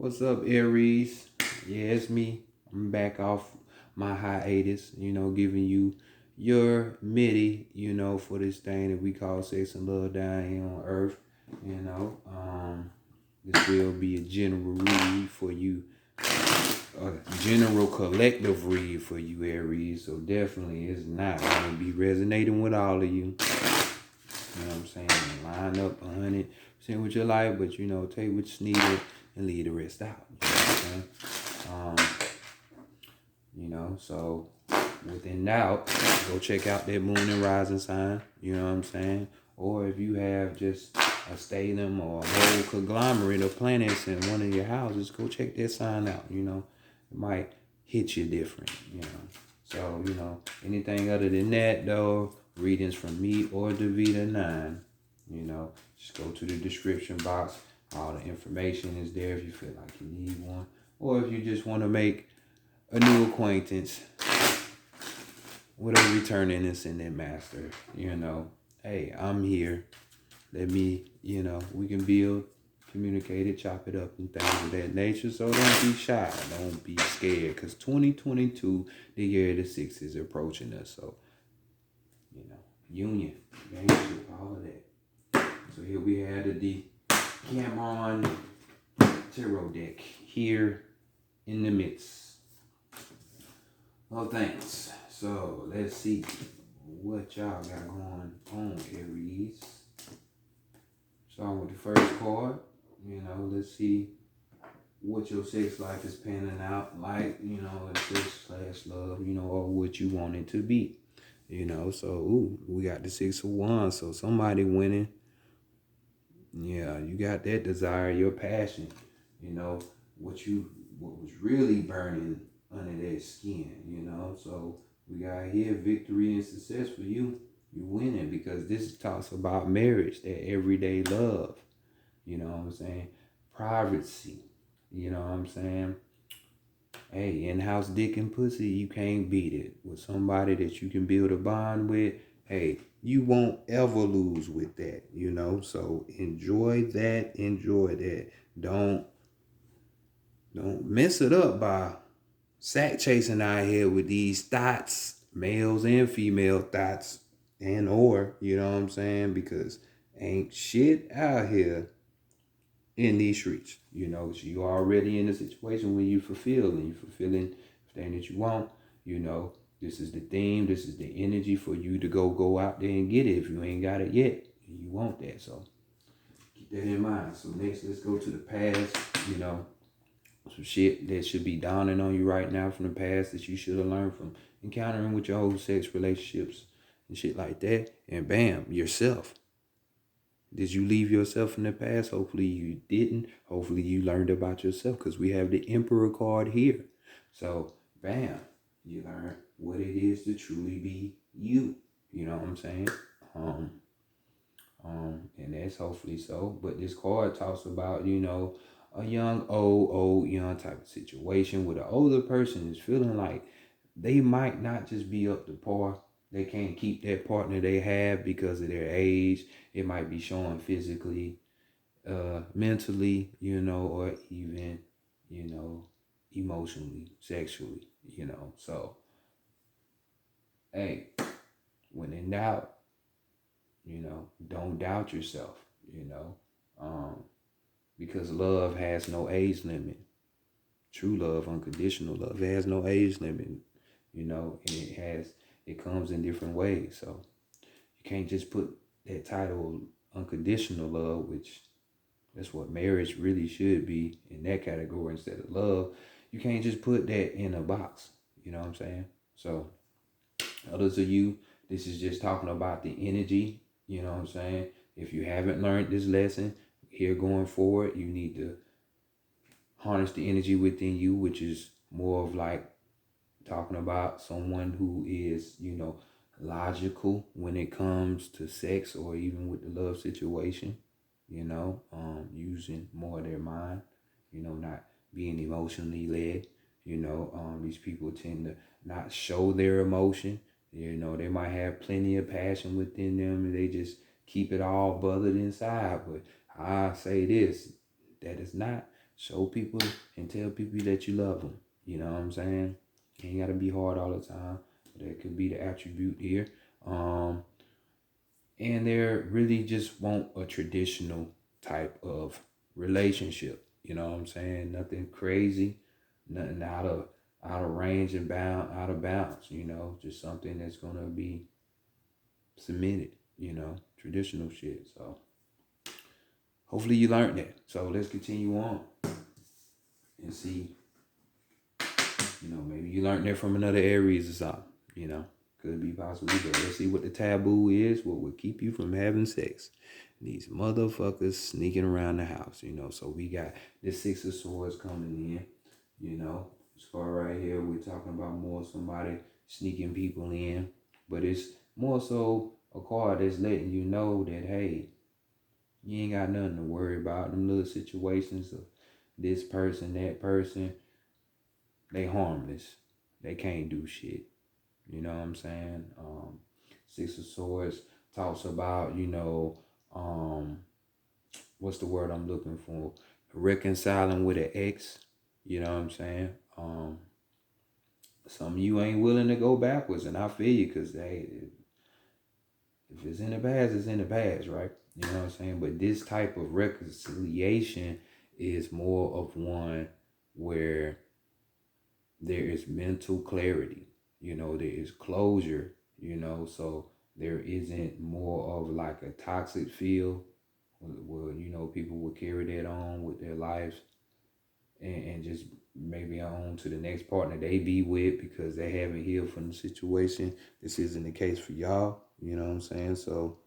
What's up, Aries? Yeah, it's me. I'm back off my hiatus, giving you your MIDI, for this thing that we call sex and love down here on Earth. You know, um, this will be a general read for you, a general collective read for you, Aries. So definitely it's not going to be resonating with all of you. You know what I'm saying? Line up 100% with your life, but take what's needed and leave the rest out. You know what I'm saying? So within doubt, go check out that moon and rising sign. You know what I'm saying? Or if you have just a stellium or a whole conglomerate of planets in one of your houses, go check that sign out. It might hit you different. So anything other than that though, readings from me or Davita 9. Just go to the description box. All the information is there if you feel like you need one, or if you just want to make a new acquaintance with a returning ascendant master. Hey, I'm here. Let me, we can build, communicate it, chop it up, and things of that nature. So don't be shy. Don't be scared. Because 2022, the year of the six, is approaching us. So, union, gangship, all of that. So here we have the Cameron Tarot deck here in the midst of things. So let's see what y'all got going on, Aries. Starting with the first card, let's see what your sex life is panning out like, sex/love, or what you want it to be. So we got the 6 of Wands, so somebody winning. Yeah, you got that desire, your passion, what was really burning under that skin, So we got here victory and success for you. You winning because this talks about marriage, that everyday love. You know what I'm saying? Privacy. You know what I'm saying? Hey, in-house dick and pussy, you can't beat it. With somebody that you can build a bond with, hey, you won't ever lose with that, So enjoy that, enjoy that. Don't mess it up by sack chasing out here with these thoughts, males and female thoughts, and or, you know what I'm saying? Because ain't shit out here in these streets. So you already in a situation where you're fulfilling everything that you want. This is the theme, this is the energy for you to go out there and get it if you ain't got it yet. You want that. So keep that in mind. So next, let's go to the past, some shit that should be dawning on you right now from the past that you should have learned from encountering with your whole sex relationships and shit like that. And bam, yourself. Did you leave yourself in the past? Hopefully you didn't. Hopefully you learned about yourself because we have the Emperor card here. So, bam, you learn what it is to truly be you. You know what I'm saying? And that's hopefully so. But this card talks about, a young, old, young type of situation where the older person is feeling like they might not just be up to par. They can't keep that partner they have because of their age. It might be showing physically, mentally, or even, emotionally, sexually, So, hey, when in doubt, don't doubt yourself, because love has no age limit. True love, unconditional love, it has no age limit, and it comes in different ways. So you can't just put that title unconditional love, which that's what marriage really should be in that category instead of love. You can't just put that in a box. You know what I'm saying? So others of you, this is just talking about the energy. You know what I'm saying? If you haven't learned this lesson here going forward, you need to harness the energy within you, which is more of like talking about someone who is, logical when it comes to sex or even with the love situation, using more of their mind, not being emotionally led. These people tend to not show their emotion. They might have plenty of passion within them and they just keep it all buttered inside. But I say this, that is not Show people and tell people that you love them. You know what I'm saying? You ain't gotta be hard all the time. That could be the attribute here. Um, and they're really just want a traditional type of relationship. You know what I'm saying? Nothing crazy, nothing out of range and out of bounds. You know, just something that's gonna be submitted. You know, traditional shit. So hopefully you learned that. So let's continue on and see. You know, maybe you learned that from another Aries or something. You know, could be possibly, but let's see what the taboo is. What would keep you from having sex? These motherfuckers sneaking around the house. You know, so we got this Six of Swords coming in. You know, this card right here, we're talking about more somebody sneaking people in, but it's more so a card that's letting you know that hey, you ain't got nothing to worry about. Them little situations of this person, that person, they harmless. They can't do shit. You know what I'm saying? Six of Swords talks about, what's the word I'm looking for? Reconciling with an ex. You know what I'm saying? Some of you ain't willing to go backwards, and I feel you because if it's in the past, it's in the past, right? You know what I'm saying? But this type of reconciliation is more of one where there is mental clarity, there is closure, so there isn't more of like a toxic feel where, people will carry that on with their lives and just maybe on to the next partner they be with because they haven't healed from the situation. This isn't the case for y'all, you know what I'm saying? So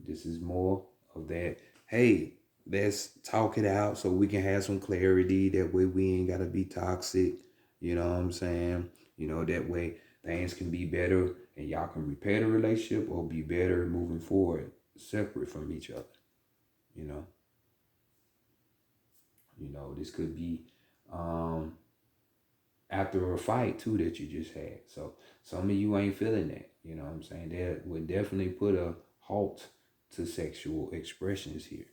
this is more of that, hey, let's talk it out so we can have some clarity. That way we ain't gotta be toxic, you know what I'm saying? That way things can be better and y'all can repair the relationship or be better moving forward, separate from each other, you know. This could be after a fight too that you just had. So some of you ain't feeling that. You know what I'm saying? That would definitely put a halt to sexual expressions here.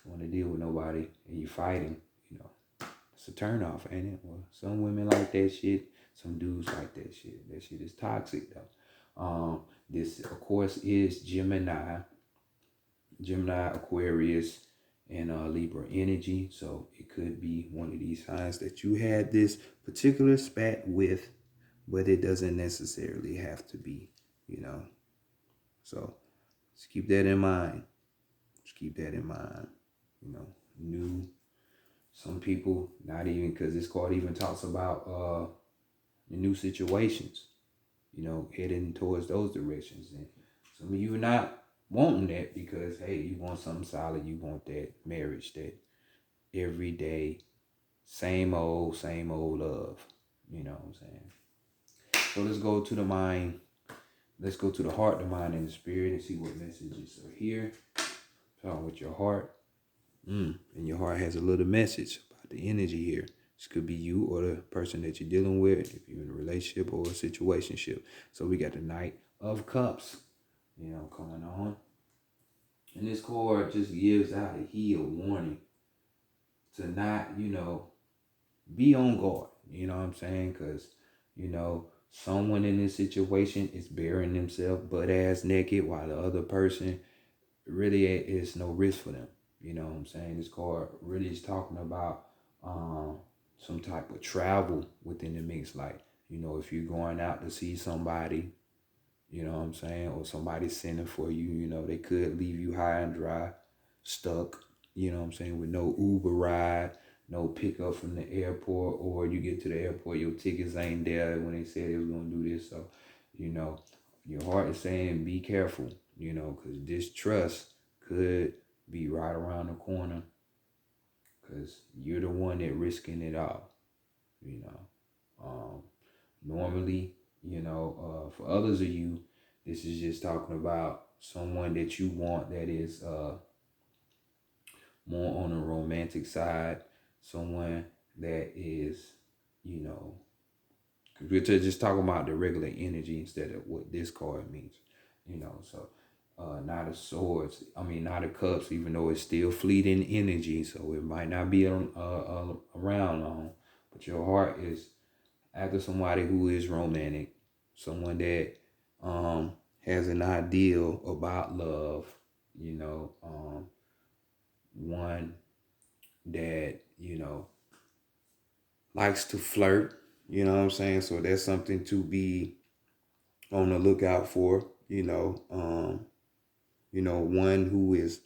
Want to deal with nobody and you fighting, it's a turn off, ain't it? Well, some women like that shit. Some dudes like that shit. That shit is toxic though. This of course is Gemini, Aquarius, and Libra energy. So it could be one of these signs that you had this particular spat with, but it doesn't necessarily have to be, you know. So just keep that in mind. Just keep that in mind. New. Some people, not even because this card even talks about the new situations, heading towards those directions. And some of you are not wanting that because, hey, you want something solid. You want that marriage, that everyday, same old love. You know what I'm saying? So let's go to the mind. Let's go to the heart, the mind, and the spirit and see what messages are here. Start with your heart. And your heart has a little message about the energy here. This could be you or the person that you're dealing with, if you're in a relationship or a situationship. So we got the Knight of Cups, coming on. And this card just gives out a heal warning to not, be on guard. You know what I'm saying? Because, someone in this situation is burying themselves butt ass naked while the other person really is no risk for them. You know what I'm saying? This card really is talking about some type of travel within the mix. Like, if you're going out to see somebody, you know what I'm saying? Or somebody's sending for you, they could leave you high and dry, stuck, you know what I'm saying, with no Uber ride, no pickup from the airport, or you get to the airport, your tickets ain't there when they said they was going to do this. So, your heart is saying be careful, because this trust could be right around the corner because you're the one that risking it all, normally, for others of you, this is just talking about someone that you want that is more on a romantic side, someone that is, because we're just talking about the regular energy instead of what this card means, so Knight of Swords. I mean, Knight of Cups, even though it's still fleeting energy, so it might not be around long. But your heart is after somebody who is romantic, someone that has an ideal about love, you know, one that, you know, likes to flirt, you know what I'm saying? So that's something to be on the lookout for, one who is,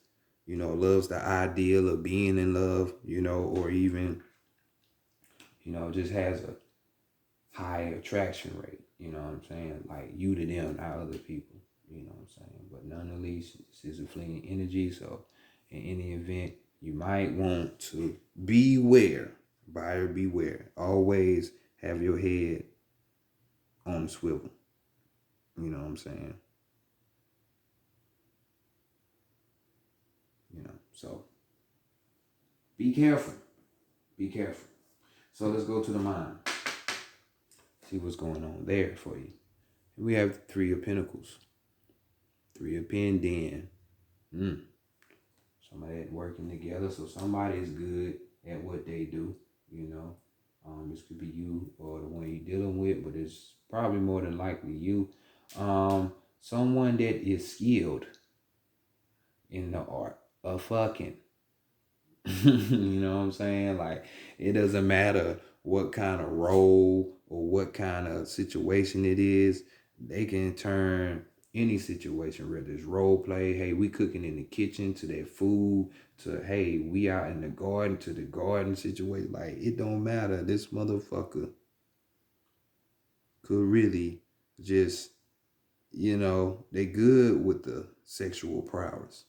loves the ideal of being in love, or even, just has a high attraction rate, you know what I'm saying? Like you to them, not other people, you know what I'm saying? But nonetheless, this is a fleeting energy. So in any event, you might want to beware, buyer beware. Always have your head on the swivel. You know what I'm saying? So be careful. Be careful. So let's go to the mind. See what's going on there for you. We have Three of Pentacles. Three of Pentacles. Some of that working together. So somebody is good at what they do, This could be you or the one you're dealing with, but it's probably more than likely you. Someone that is skilled in the art of fucking. You know what I'm saying? Like, it doesn't matter what kind of role or what kind of situation it is. They can turn any situation, whether it's role play, hey, we cooking in the kitchen, to that food, to, hey, we out in the garden, to the garden situation. Like, it don't matter. This motherfucker could really just, they good with the sexual prowess.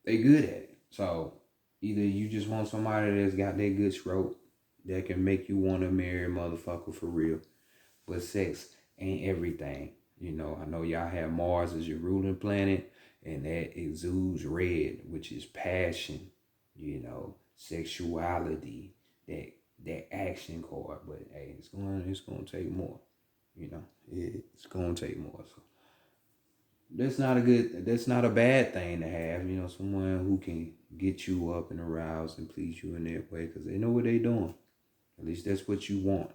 They good at it. So either you just want somebody that's got that good stroke that can make you want to marry a motherfucker for real. But sex ain't everything. I know y'all have Mars as your ruling planet, and that exudes red, which is passion, sexuality, that action card. But hey, it's gonna take more. It's gonna take more. So that's not a bad thing to have, someone who can get you up and aroused and please you in that way, because they know what they're doing. At least that's what you want,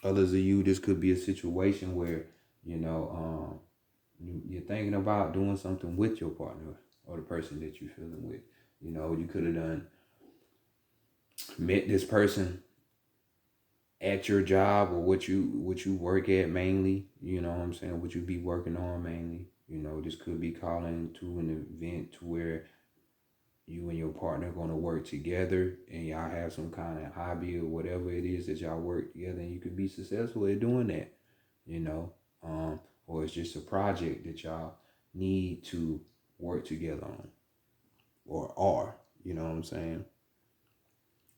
others of you, this could be a situation where, you're thinking about doing something with your partner or the person that you're feeling with. You could have met this person at your job or what you work at mainly, you know what I'm saying, what you be working on mainly. This could be calling to an event to where you and your partner are going to work together and y'all have some kind of hobby or whatever it is that y'all work together, and you could be successful at doing that, or it's just a project that y'all need to work together on or are, you know what I'm saying?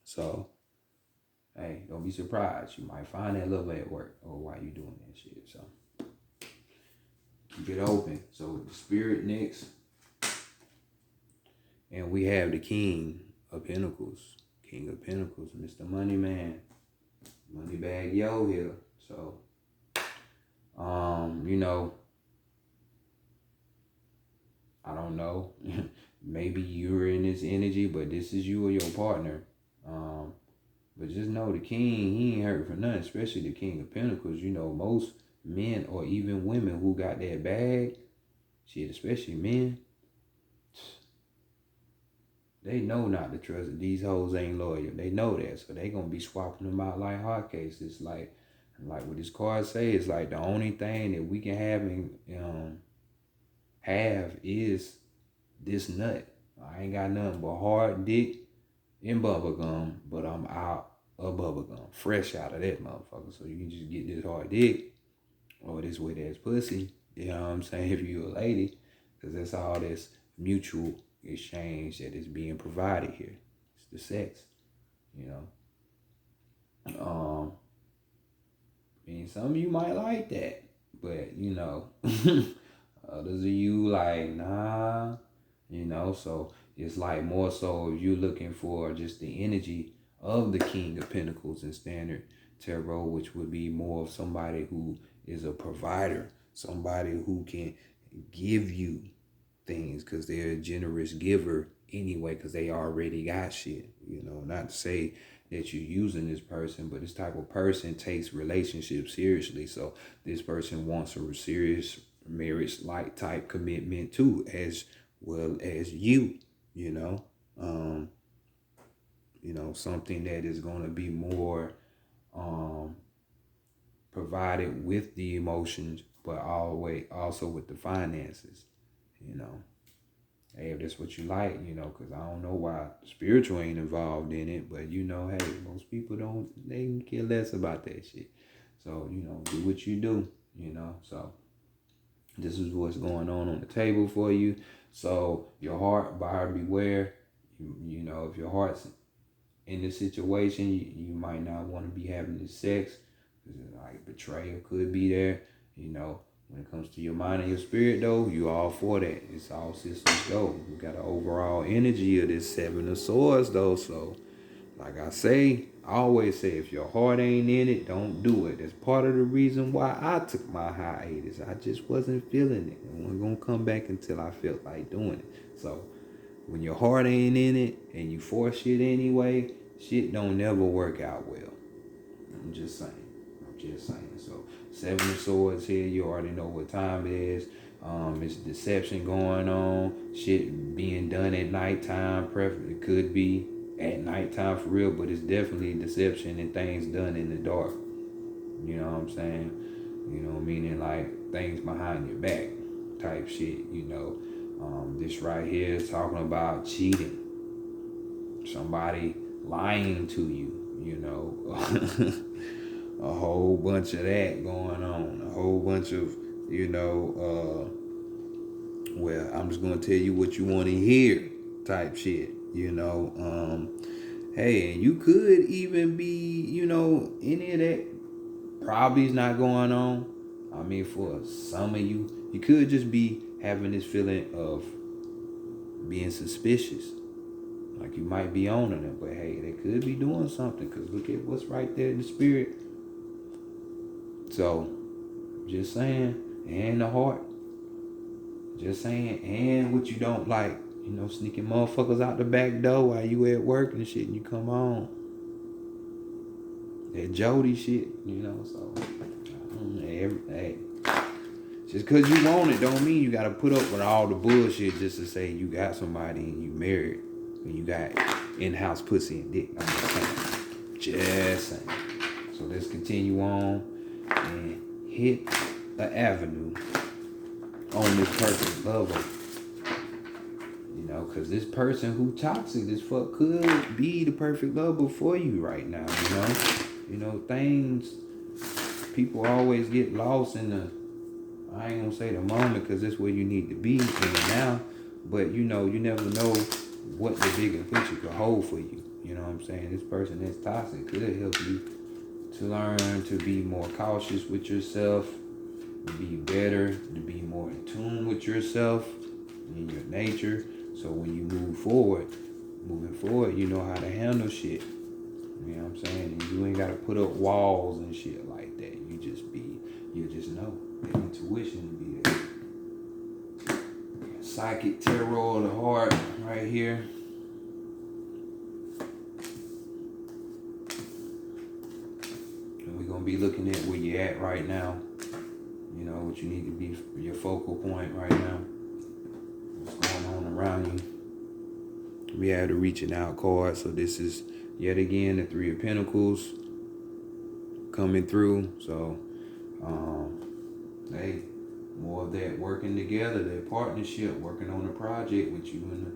So hey, don't be surprised. You might find that love at work or while you doing that shit. So keep it open. So the Spirit next. And we have the King of Pentacles. King of Pentacles, Mr. Money Man. Money Bag Yo here. So, I don't know. Maybe you're in this energy, but this is you or your partner. But just know the king, he ain't hurt for nothing, especially the King of Pentacles. Most men or even women who got that bag, shit, especially men, they know not to trust it. These hoes ain't loyal. They know that. So they gonna be swapping them out like hotcakes. It's like what this card say, it's like the only thing that we can have is this nut. I ain't got nothing but hard dick and bubble gum, but I'm out of bubble gum, fresh out of that motherfucker. So you can just get this hard dick or this wet ass pussy, you know what I'm saying, if you're a lady, because that's all this mutual exchange that is being provided here. It's the sex, I mean, some of you might like that, but others of you like, nah, so it's like more so if you're looking for just the energy of the King of Pentacles in Standard Tarot, which would be more of somebody who is a provider, somebody who can give you things because they're a generous giver anyway, because they already got shit. You know, not to say that you're using this person, but this type of person takes relationships seriously. So this person wants a serious marriage-like type commitment too, as well as you know. Something that is going to be more provided with the emotions, but always also with the finances, you know. Hey, if that's what you like, because I don't know why spiritual ain't involved in it, but hey, most people they can care less about that shit. So, do what you do, So this is what's going on the table for you. So your heart, buyer beware. If your heart's in this situation, you might not want to be having this sex, because like betrayal could be there. When it comes to your mind and your spirit, though, you all for that. It's all systems go. We got an overall energy of this Seven of Swords, though. So, like I always say, if your heart ain't in it, don't do it. That's part of the reason why I took my hiatus. I just wasn't feeling it. I wasn't gonna come back until I felt like doing it. So, when your heart ain't in it and you force shit anyway, shit don't never work out well. I'm just saying. So, Seven of Swords here. You already know what time it is. It's deception going on. Shit being done at nighttime. It could be at nighttime for real, but it's definitely deception and things done in the dark. You know what I'm saying? Meaning like things behind your back type shit. This right here is talking about cheating. Somebody lying to you. A whole bunch of that going on. A whole bunch of, well, I'm just going to tell you what you want to hear type shit, Hey, and you could even be, any of that probably is not going on. I mean, for some of you could just be having this feeling of being suspicious. Like you might be owning it, but hey, they could be doing something, because look at what's right there in the spirit. So, just saying, and the heart. Just saying, and what you don't like. Sneaking motherfuckers out the back door while you at work and shit, and you come on. That Jody shit, so. Hey, just because you want it don't mean you got to put up with all the bullshit just to say you got somebody and you married and you got in-house pussy and dick. I'm just saying. So let's continue on and hit the avenue on this perfect lover. Because this person who toxic as fuck could be the perfect lover for you right now, things, people always get lost in I ain't gonna say the moment, because that's where you need to be in now, but you never know what the bigger picture could hold for you. You know what I'm saying? This person that's toxic could help you to learn to be more cautious with yourself, to be better, to be more in tune with yourself and your nature. So when you moving forward, you know how to handle shit. You know what I'm saying? And you ain't gotta put up walls and shit like that. You just know. That intuition be there. Psychic tarot of the heart right here. And we're gonna be looking at where you're at right now. What you need to be your focal point right now. What's going on around you. We have the reaching out card. So this is yet again the Three of Pentacles coming through. So hey, more of that working together, that partnership, working on a project with you and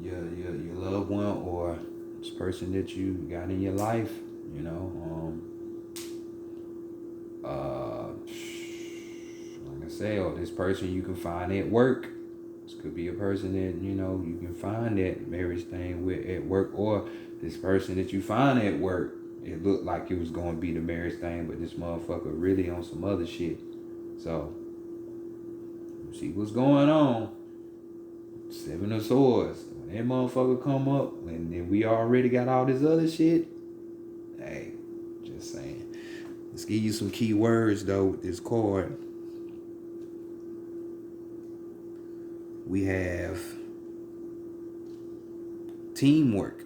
your loved one, or this person that you got in your life, like I say, or this person you can find at work. This could be a person that, you can find that marriage thing with at work, or this person that you find at work. It looked like it was going to be the marriage thing, but this motherfucker really on some other shit. So, see what's going on. Seven of Swords. When that motherfucker come up, and then we already got all this other shit, hey, just saying. Let's give you some key words though with this card. We have teamwork.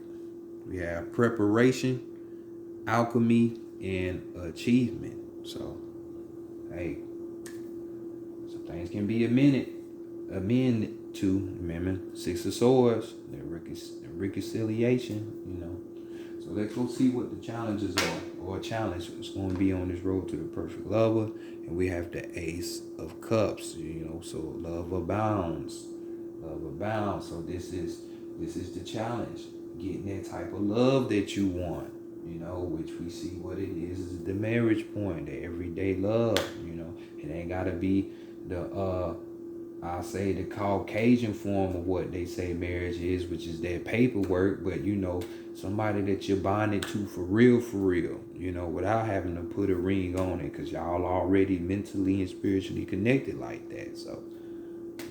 We have preparation, alchemy, and achievement. So, hey, some things can be amended to. Remember, Six of Swords, the reconciliation, So let's go see what the challenges are, or a challenge is going to be on this road to the perfect lover. And we have the Ace of Cups, so love abounds. Love abounds. So this is the challenge. Getting that type of love that you want, which we see what it is the marriage point, the everyday love, It ain't gotta be the I'll say the Caucasian form of what they say marriage is, which is that paperwork, but somebody that you're bonded to for real, without having to put a ring on it, because y'all already mentally and spiritually connected like that. So,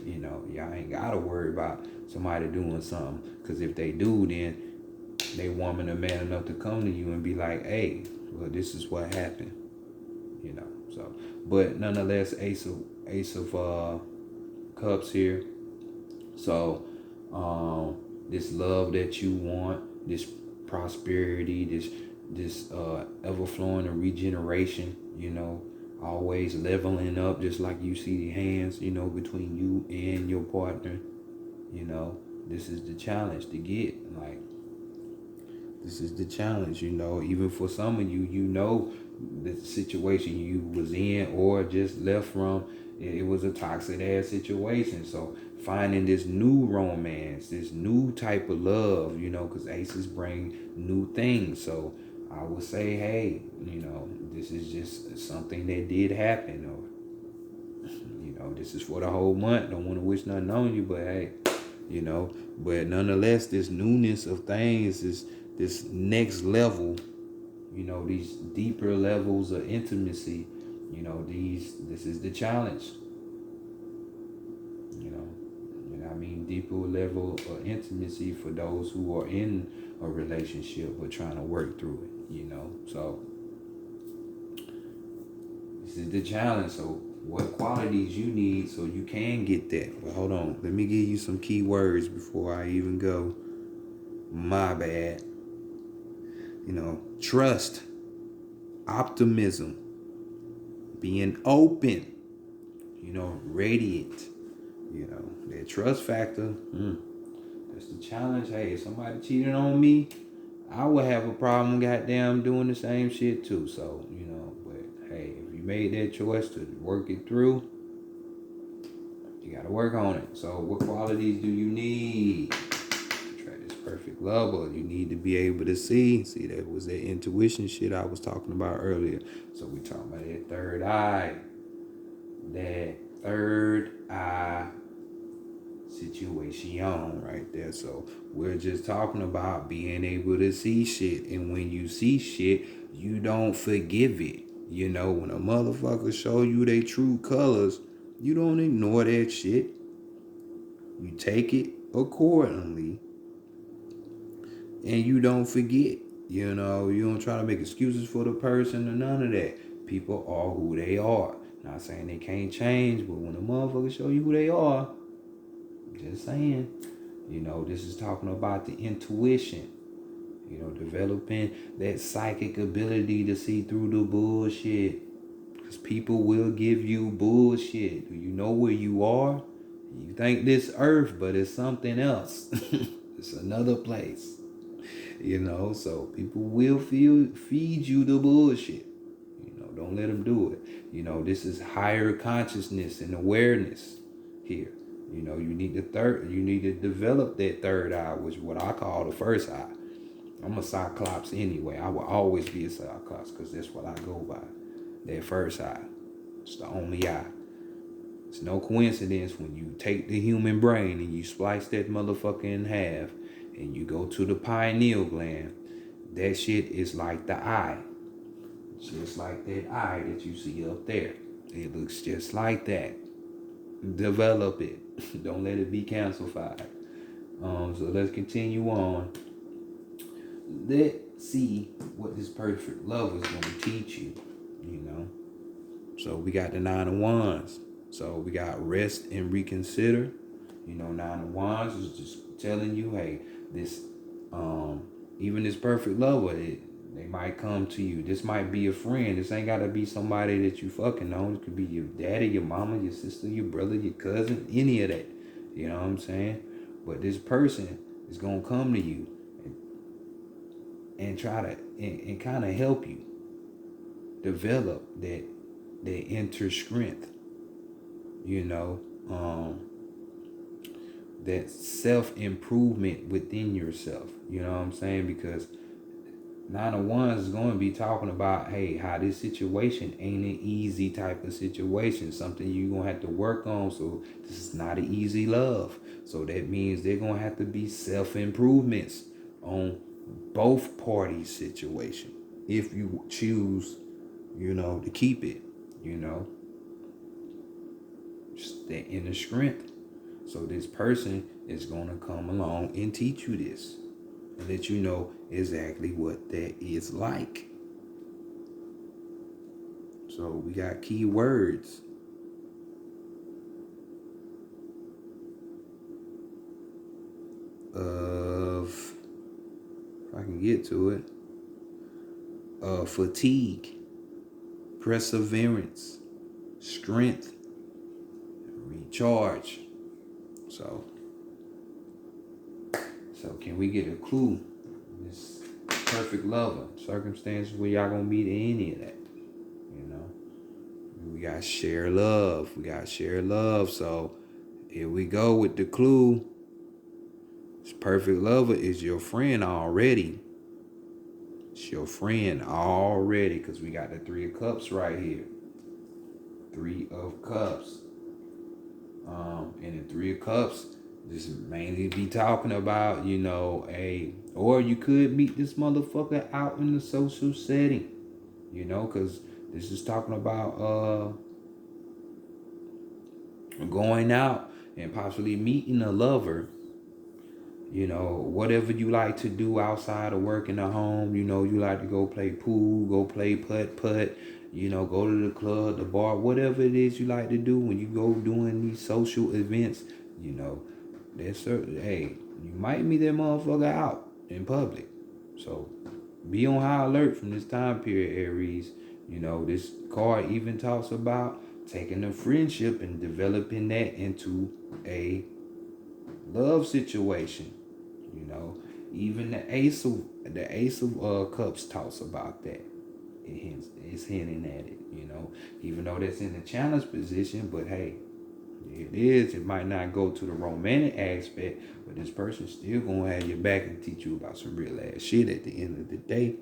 y'all ain't gotta worry about somebody doing something, because if they do, then they woman or man enough to come to you and be like, hey, well, this is what happened, So, but nonetheless, Ace of Cups here. So, this love that you want, this prosperity, this ever flowing and regeneration, always leveling up, just like you see the hands, between you and your partner. This is the challenge to get. This is the challenge, even for some of you, the situation you was in or just left from, it was a toxic ass situation. So finding this new romance, this new type of love, because aces bring new things. So I would say, hey, this is just something that did happen, or this is for the whole month. Don't want to wish nothing on you, but hey, but nonetheless, this newness of things is this next level, these deeper levels of intimacy, this is the challenge, deeper level of intimacy for those who are in a relationship but trying to work through it, so this is the challenge. So what qualities you need so you can get that. But hold on, let me give you some key words before I even go. My bad. Trust, optimism, being open, radiant, that trust factor. That's the challenge. Hey, if somebody cheated on me, I would have a problem goddamn doing the same shit too. So, but hey, if you made that choice to work it through, you gotta work on it. So what qualities do you need? Perfect love, or you need to be able to see that was that intuition shit I was talking about earlier. So we talking about that third eye situation right there. So we're just talking about being able to see shit, and when you see shit, you don't forgive it. When a motherfucker show you their true colors, you don't ignore that shit. You take it accordingly. And you don't forget, you don't try to make excuses for the person or none of that. People are who they are. Not saying they can't change, but when a motherfucker show you who they are, just saying, this is talking about the intuition, developing that psychic ability to see through the bullshit. Because people will give you bullshit. Do you know where you are? You think this earth, but it's something else. It's another place. So people will feed you the bullshit. Don't let them do it. This is higher consciousness and awareness here. You need to develop that third eye, which is what I call the first eye. I'm a cyclops anyway. I will always be a cyclops because that's what I go by. That first eye. It's the only eye. It's no coincidence when you take the human brain and you splice that motherfucker in half and you go to the pineal gland. That shit is like the eye. Just like that eye that you see up there. It looks just like that. Develop it. Don't let it be calcified. So let's continue on. Let's see what this perfect love is going to teach you, you know. So we got the Nine of Wands. So we got rest and reconsider. You know, Nine of Wands is just telling you, hey, this, even this perfect lover, they might come to you. This might be a friend. This ain't got to be somebody that you fucking know. It could be your daddy, your mama, your sister, your brother, your cousin, any of that. You know what I'm saying? But this person is going to come to you and try to, and kind of help you develop that inner strength, you know, that self-improvement within yourself. You know what I'm saying? Because Nine of Wands is going to be talking about, hey, how this situation ain't an easy type of situation, something you're going to have to work on. So this is not an easy love. So that means they're going to have to be self-improvements on both parties' situation if you choose, you know, to keep it, you know, just that inner strength. So this person is going to come along and teach you this and let you know exactly what that is like. So we got key words. If I can get to it, fatigue, perseverance, strength, recharge. So can we get a clue? This perfect lover, circumstances where y'all gonna meet any of that, you know? We got share love. We got share love. So here we go with the clue. This perfect lover is your friend already. It's your friend already, because we got the Three of Cups right here. Three of Cups. And the Three of Cups, this mainly be talking about, you know, or you could meet this motherfucker out in the social setting, you know, because this is talking about going out and possibly meeting a lover. You know, whatever you like to do outside of work in the home, you know, you like to go play pool, go play putt, you know, go to the club, the bar, whatever it is you like to do when you go doing these social events, you know, hey, you might meet that motherfucker out in public. So be on high alert from this time period, Aries. You know, this card even talks about taking a friendship and developing that into a love situation. You know, even the Ace of Cups talks about that. It's hinting at it. You know, even though that's in the challenge position, but hey, it is. It might not go to the romantic aspect, but this person's still gonna have your back and teach you about some real ass shit at the end of the day.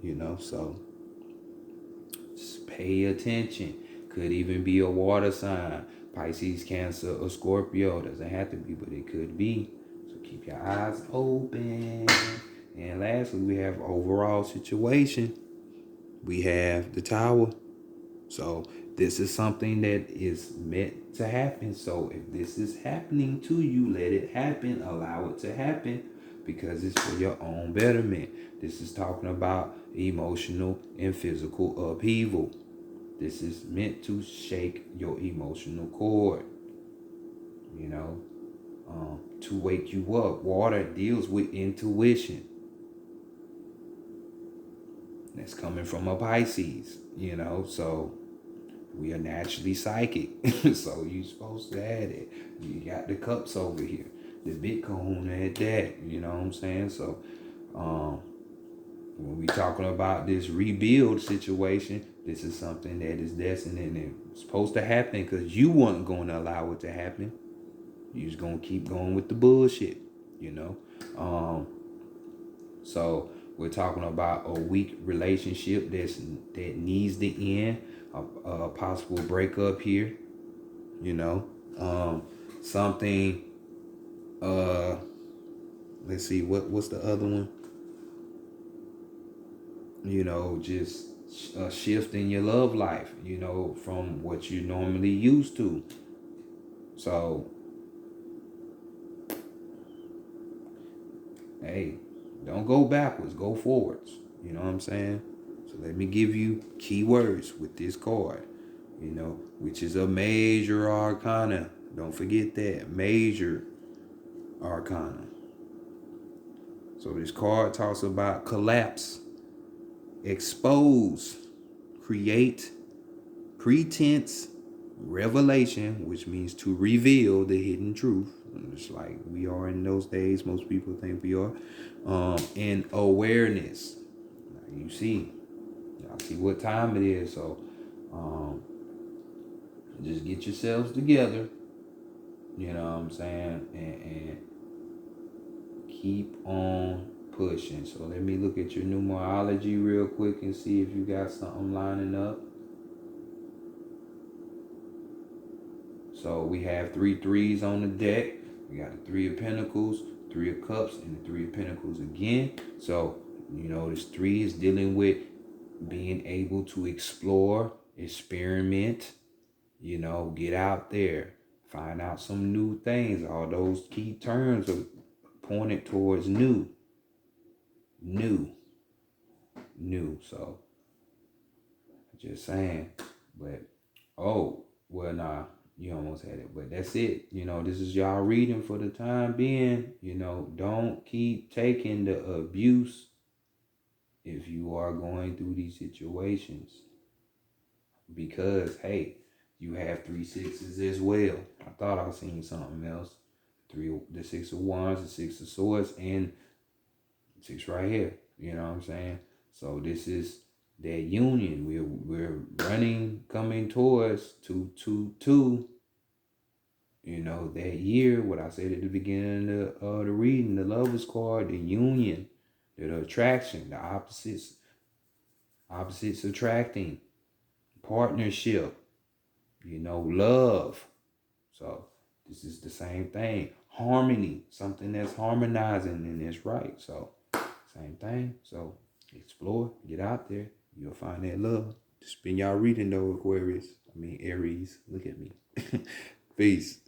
You know, so just pay attention. Could even be a water sign, Pisces, Cancer, or Scorpio. Doesn't have to be, but it could be. Keep your eyes open. And lastly, we have overall situation. We have the Tower. So this is something that is meant to happen. So if this is happening to you, let it happen. Allow it to happen, because it's for your own betterment. This is talking about emotional and physical upheaval. This is meant to shake your emotional cord. You know, to wake you up. Water deals with intuition. That's coming from a Pisces, you know, so we are naturally psychic. So you're supposed to have it. You got the cups over here, the Bitcoin at that, you know what I'm saying? So when we talking about this rebuild situation, this is something that is destined and it's supposed to happen, because you weren't going to allow it to happen. You're just going to keep going with the bullshit, you know? So we're talking about a weak relationship that needs to end, a possible breakup here, you know? Something, let's see, what's the other one? You know, just a shift in your love life, you know, from what you're normally used to. So hey, don't go backwards, go forwards. You know what I'm saying? So let me give you keywords with this card, which is a major arcana. Don't forget that. Major arcana. So this card talks about collapse, expose, create, pretense, revelation, which means to reveal the hidden truth. Just like we are in those days, most people think we are. And awareness. Now you see, y'all see what time it is. So just get yourselves together. You know what I'm saying? And keep on pushing. So let me look at your numerology real quick and see if you got something lining up. So we have 3 threes on the deck. We got the 3 of Pentacles, 3 of Cups, and the 3 of Pentacles again. So, this 3 is dealing with being able to explore, experiment, get out there, find out some new things. All those key terms are pointed towards new. So, just saying. But, nah, you almost had it. But that's it. This is y'all reading for the time being. Don't keep taking the abuse if you are going through these situations. Because, hey, you have 3 sixes as well. I thought I was seeing something else. The 6 of Wands, the 6 of Swords, and 6 right here. You know what I'm saying? So this is that union. We're coming towards 222. That year, what I said at the beginning of the reading, the Lovers card, the union, the attraction, the opposites attracting, partnership, love. So this is the same thing. Harmony, something that's harmonizing and that's right. So same thing. So explore, get out there. You'll find that love. Just been y'all reading though, Aries. Look at me. Peace.